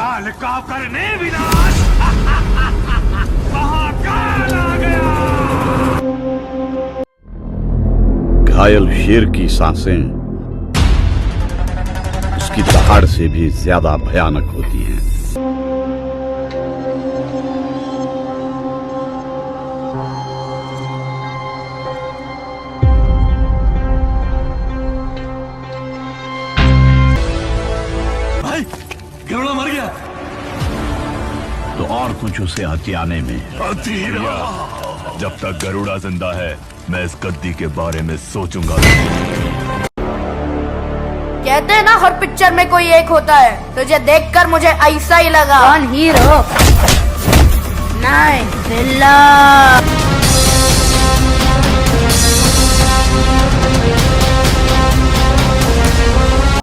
काल का करने विनाश। महाकाल आ गया। घायल शेर की सांसें उसकी दहाड़ से भी ज्यादा भयानक होती हैं। भाई गरुड़ा मर गया तो और कुछ उसे हथियाने में। जब तक गरुड़ा जिंदा है मैं इस गद्दी के बारे में सोचूंगा। कहते हैं ना हर पिक्चर में कोई एक होता है, तुझे देखकर मुझे ऐसा ही लगा। कौन हीरो? नहीं विलन।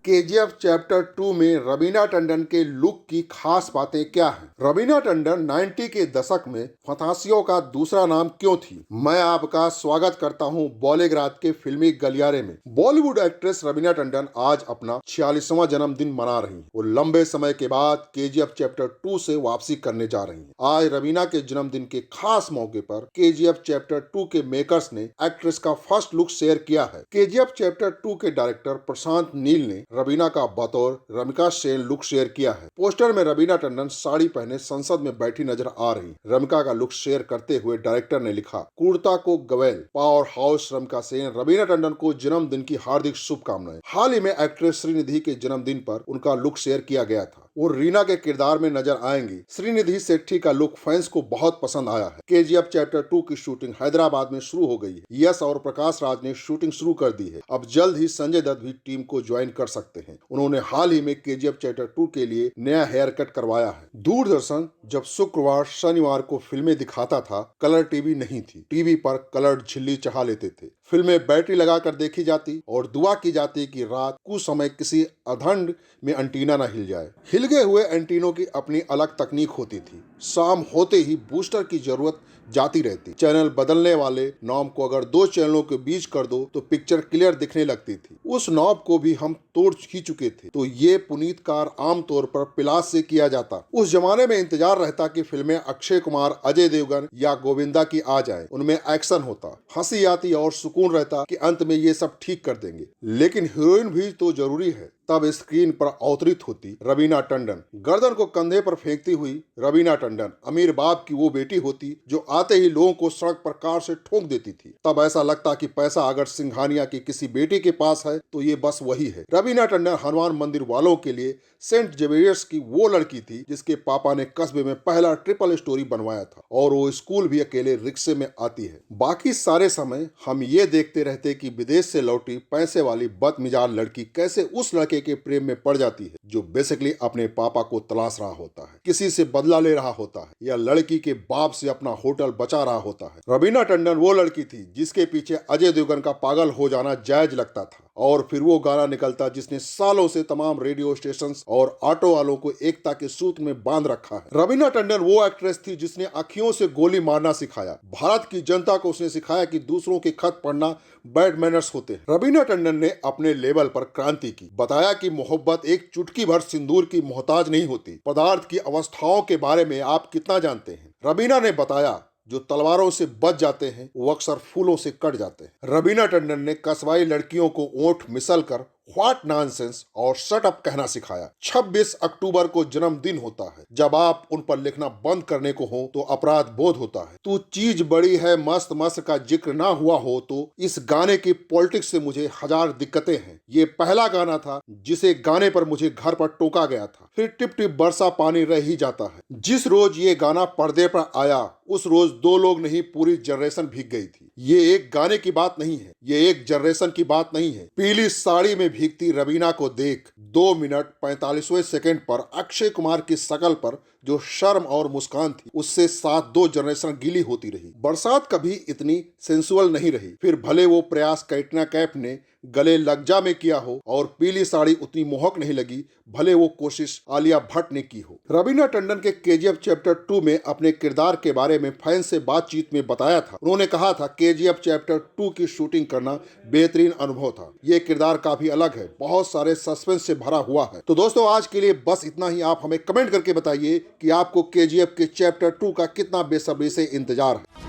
केजीएफ चैप्टर 2 में रवीना टंडन के लुक की खास बातें क्या हैं? रवीना टंडन 90 के दशक में फंतासियों का दूसरा नाम क्यों थी? मैं आपका स्वागत करता हूं बॉलीग्राज के फिल्मी गलियारे में। बॉलीवुड एक्ट्रेस रवीना टंडन आज अपना 46वां जन्मदिन मना रही हैं। वो लंबे समय के बाद केजीएफ चैप्टर 2 से वापसी करने जा रही हैं। आज रवीना के जन्मदिन के खास मौके पर केजीएफ चैप्टर 2 के मेकर्स ने एक्ट्रेस का फर्स्ट लुक शेयर किया है। केजीएफ चैप्टर 2 के डायरेक्टर प्रशांत नील ने रवीना का बतौर रमिका सेन लुक शेयर किया है। पोस्टर में रवीना टंडन साड़ी पहने संसद में बैठी नजर आ रही। रमिका का लुक शेयर करते हुए डायरेक्टर ने लिखा, कुर्ता को गवेल, पावर हाउस रमिका सेन रवीना टंडन को जन्मदिन की हार्दिक शुभकामनाएं। हाल ही में एक्ट्रेस श्रीनिधि के जन्मदिन पर उनका लुक शेयर किया गया था। वो रीना के किरदार में नजर आएंगी। श्रीनिधि शेट्टी का लुक फैंस को बहुत पसंद आया है। केजीएफ चैप्टर 2 की शूटिंग हैदराबाद में शुरू हो गई है। यश और प्रकाश राज ने शूटिंग शुरू कर दी है। अब जल्द ही संजय दत्त भी टीम को ज्वाइन कर सकते हैं। उन्होंने हाल ही में केजीएफ चैप्टर 2 के लिए नया हेयर कट करवाया है। दूरदर्शन जब शुक्रवार शनिवार को फिल्में दिखाता था, कलर टीवी नहीं थी। टीवी पर कलर झिल्ली चढ़ा लेते थे। फिल्में बैटरी लगाकर देखी जाती और दुआ की जाती कि रात कुछ समय किसी अधंड में एंटीना न हिल जाए। हिल गए हुए एंटीनों की अपनी अलग तकनीक होती थी। शाम होते ही बूस्टर की जरूरत जाती रहती। चैनल बदलने वाले नॉब को अगर 2 चैनलों के बीच कर दो तो पिक्चर क्लियर दिखने लगती थी। उस नॉब को भी हम तोड़ ही चुके थे। तो ये पुनीतकार आमतौर पर पिलास से किया जाता। उस जमाने में इंतजार रहता कि फिल्में अक्षय कुमार, अजय देवगन या गोविंदा की आ जाए। उनमें एक्शन होता, हंसी आती और सुकून रहता कि अंत में ये सब ठीक कर देंगे। लेकिन हीरोइन भी तो जरूरी है। तब स्क्रीन पर अवतरित होती रवीना टंडन। गर्दन को कंधे पर फेंकती हुई रवीना टंडन अमीर बाप की वो बेटी होती जो आते ही लोगों को सड़क पर कार से ठोक देती थी। तब ऐसा लगता कि पैसा अगर सिंघानिया की किसी बेटी के पास है तो ये बस वही है। रवीना टंडन हनुमान मंदिर वालों के लिए सेंट जेवियर्स की वो लड़की थी जिसके पापा ने कस्बे में पहला ट्रिपल स्टोरी बनवाया था और वो स्कूल भी अकेले रिक्शे में आती है। बाकी सारे समय हम ये देखते रहते कि विदेश से लौटी पैसे वाली बदमिजाज लड़की कैसे उस लड़के के प्रेम में पड़ जाती है जो बेसिकली अपने पापा को तलाश रहा होता है, किसी से बदला ले रहा होता है या लड़की के बाप से अपना होटल बचा रहा होता है। रवीना टंडन वो लड़की थी जिसके पीछे अजय देवगन का पागल हो जाना जायज लगता था और फिर वो गाना निकलता जिसने सालों से तमाम रेडियो स्टेशन और ऑटो वालों को एकता के सूत्र में बांध रखा है। रवीना टंडन वो एक्ट्रेस थी जिसने आंखियों से गोली मारना सिखाया। भारत की जनता को उसने सिखाया कि दूसरों के खत पढ़ना बैड मैनर्स होते हैं। रवीना टंडन ने अपने लेवल पर क्रांति की। बताया कि मोहब्बत एक चुटकी भर सिंदूर की मोहताज नहीं होती। पदार्थ की अवस्थाओं के बारे में आप कितना जानते हैं? रवीना ने बताया, जो तलवारों से बच जाते हैं वो अक्सर फूलों से कट जाते हैं। रवीना टंडन ने कस्बाई लड़कियों को ओंठ मिसल कर व्हाट नॉनसेंस और शट अप कहना सिखाया। 26 अक्टूबर को जन्मदिन होता है। जब आप उन पर लिखना बंद करने को हो तो अपराध बोध होता है। तू चीज बड़ी है मस्त मस्त का जिक्र ना हुआ हो तो इस गाने की पॉलिटिक्स से मुझे हजार दिक्कतें हैं। ये पहला गाना था जिसे गाने पर मुझे घर पर टोका गया था। फिर टिप टिप बरसा पानी रह ही जाता है। जिस रोज ये गाना पर्दे पर आया उस रोज 2 लोग नहीं पूरी जनरेशन भीग गई थी। ये एक गाने की बात नहीं है, ये एक जनरेशन की बात नहीं है। पीली साड़ी में भीगती रवीना को देख 2 मिनट 45वें सेकंड पर अक्षय कुमार की शकल पर जो शर्म और मुस्कान थी उससे साथ 2 जनरेशन गीली होती रही। बरसात कभी इतनी सेंसुअल नहीं रही। फिर भले वो प्रयास कैटरीना कैफ ने गले लग जा में किया हो और पीली साड़ी उतनी मोहक नहीं लगी, भले वो कोशिश आलिया भट्ट ने की हो। रवीना टंडन के केजीएफ चैप्टर 2 में अपने किरदार के बारे में फैन से बातचीत में बताया था। उन्होंने कहा था केजीएफ चैप्टर 2 की शूटिंग करना बेहतरीन अनुभव था। ये किरदार काफी अलग है, बहुत सारे सस्पेंस से भरा हुआ है। तो दोस्तों आज के लिए बस इतना ही। आप हमें कमेंट करके बताइए कि आपको केजीएफ के चैप्टर 2 का कितना बेसब्री से इंतजार है।